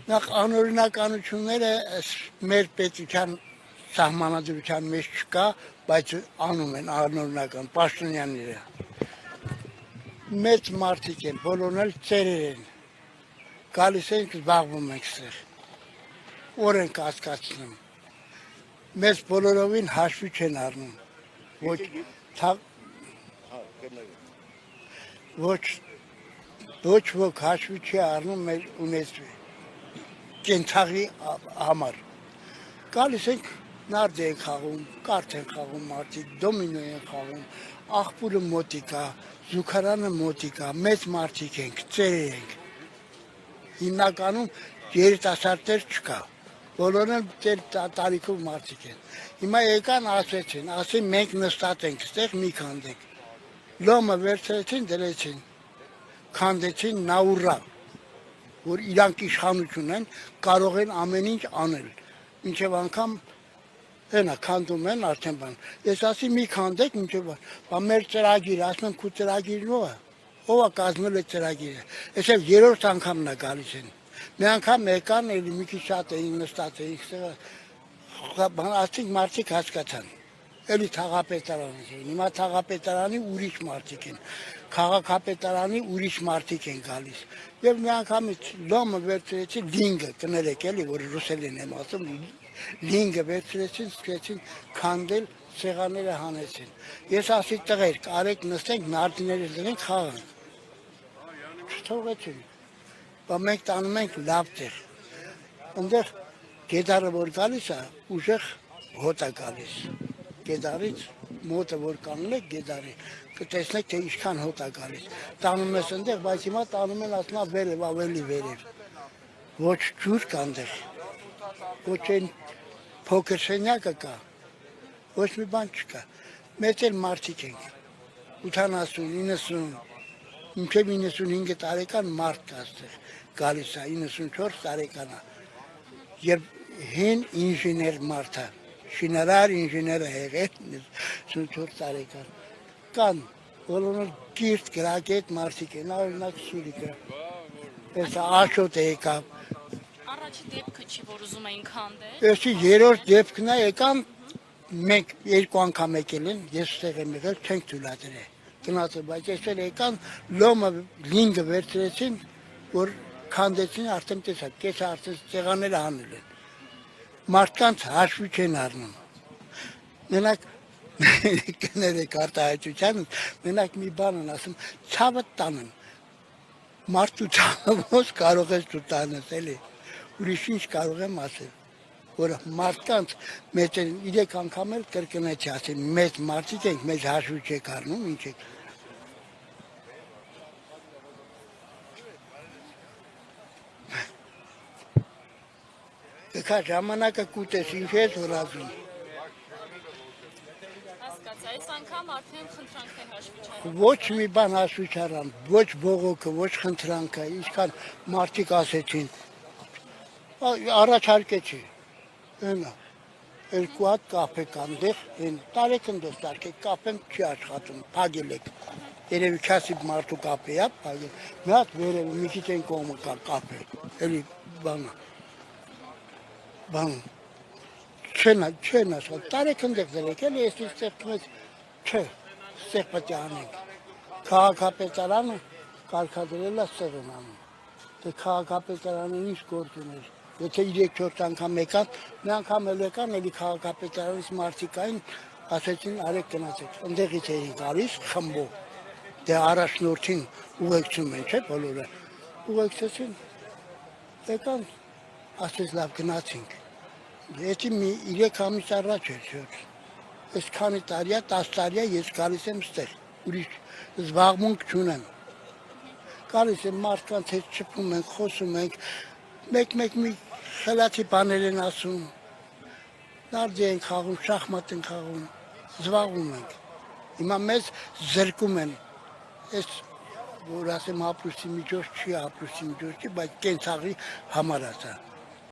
Նախ անօրինականությունները մեր պետության սահմանադրության մեջ չկա, բայց անում են անօրինական պաշտոնյաները։ Մեծ մարդիկ են, բոլորն էլ ծերեր են։ Գալիս ենք, զբաղվում ենք ստեղ։ Օր ենք հասկացնում։ Մեզ բոլորովին հաշվի չեն առնում։ Ոչ ոք հաշվի չի առնում մեր ունեցվի կենցաղի համար։ Գալիս ենք նարդ են խաղում, կարդ են խաղում մարդիկ, դոմինո են խաղում, աղբուրը մոտիկա, զուգարանը մոտիկա, մեծ մարդիկ ենք, ծերեր ենք։ Հիմնականում երիտասարդներ չկա, բոլորն էլ ծեր տարիքով մարդիկ են։ Հիմա եկան ասեցին, ասին մենք նստած ենք ստեղ մի քանդենք։ Լոմը վերցրեցին, դրեցին, քանդեցին նաուրա, որ իրանք իշխանություն են, կարող են ամեն ինչ անել։ Մինչև անգամ հենա քանդում են արդեն բան։ Ես ասի մի քանդեք, մինչև բան մեր ծրագիրը, ասում եմ քու ծրագիրն ով է կազմել այդ ծրագիրը։ Այսօր երրորդ անգամն է գալիս են։ Մի անգամ եկան, էլի մի քիչ շատ էին նստած էինք, բան ասիկ մարդիկ հասկացան։ Էլի թաղապետարանը էին։ Հիմա թաղապետարանի ուրիշ մարդիկ են։ Քաղաքապետարանի ուրիշ մարդիկ են գալիս։ Եվ մի անգամից լոմը վերցրեցին լինգը, կներեք էլի, որ ռուսերեն եմ ասում, լինգը վերցրեցին, սկսեցին քանդել, սեղանները հանեցին։ Ես ասի տղերք, արեք նստենք, նարդիները դնենք, խաղանք։ Չթողեցին։ Բայց մենք տանում ենք լավ տեղ։ Այնտեղ գետարը որ գալիս է, ուժեղ հոտ է գալիս։ Գետարից մոտը որ կանգնեք գետարի, կտեսնեք թե ինչքան հոտ է գալիս։ Տանում ես այնտեղ, բայց հիմա տանում են ասնա վերև, ավելի վերև։ Ոչ ջուր կա այնտեղ։ Ոչ այն փոքր սենյակը կա։ Ոչ մի բան չկա։ Մեծ էլ մարդիկ ենք։ 80, 90, մինչև 95 տարեկան մարդ կա այստեղ։ Գալիս է 94 տարեկան է։ Երբ հին ինժեներ մարդ է, շինարար ինժեներ է եղել 94 տարեկան։ Կան, բոլորն գիրտ, գրագետ մարդիկ են, օրինակ Սուրիկը։ Ես Աշոտ եկավ։ Առաջի դեպքը չի, որ ուզում էին քանդել։ Էսի երրորդ դեպքն է եկան, մենք երկու անգամ եկել են, ես ստեղ եմ եղել, չենք թույլատրել։ Գնացել, բայց այսօր եկան, լոմը լինգը վերցրեցին, որ քանդեցին, արդեն տեսակ, կեսը արդեն սեղանները հանել են։ Մարդկանց հաշվի չեն առնում։ Մենակ կներեք արտահայտությանը, մենակ մի բան են ասում, ցավը տանեմ։ Մարդու ցավը ոնց կարող ես դու տանես, էլի։ Ուրիշ ինչ կարող եմ ասել, որ մարդկանց մեծ են, 3 անգամ էլ կրկնեցի ասել, մեծ մարդիկ ենք, մեզ հաշվի չեք առնում, ինչ եք։ Կա ժամանակը կուտես, ինչ ես որ ասում։ Հասկացա, այս անգամ արդեն խնդրանքներ հաշվի չարան։ Ոչ մի բան հաշվի չարան, ոչ բողոքը, ոչ խնդրանքը, ինչքան մարդիկ ասեցին։ Առաջարկեցի, հենա, 2 հատ կապե կան դեղ, տարեքնդով տարկեք, կապեմ չի աշխատում, պագել եք։ Երևի քասի մարդու կապե է, պագել, մի հատ վերև, մի քիչ են կողմը կա կապե, էլի բանը։ Բան, չեն ասված, տարեքնդեղ դրեք, էլի ես ստեղծում ես, չէ, ստեղ պետք է անենք։ Քաղաքապետարանը կարգադրել է ստեղ են անում։ Դե քաղաքապետարանը ինչ գործ ուներ։ Եթե 3-4 անգամ եկան, մի անգամ էլ եկան, էլի քաղաքապետարանից մարդիկ այն, ասեցին արեք գնացեք, ընդեղից էին գալիս խմբով, դե առաջնորդին ուղեկցում են, չէ, բոլորը, ուղեկցեցին, եկան, ասեց լավ գնացինք, էտի մի 3 ամիս առաջ էր, ես քանի տարի է, 10 տարի է, ես գալիս եմ ստեղ, ուրիշ զբաղմունք չունեմ, գալիս եմ մարդկանց հետ շփում ենք, խոսում ենք, մեկ մի խելացի բաներ են ասում, նարդի են խաղում, շախմատ են խաղում, զբաղվում ենք, հիմա մեզ զրկում են, ես որ ասեմ ապրուստի միջոց չի, ապրուստի միջոց չի, բայց կենցաղի համար ասա։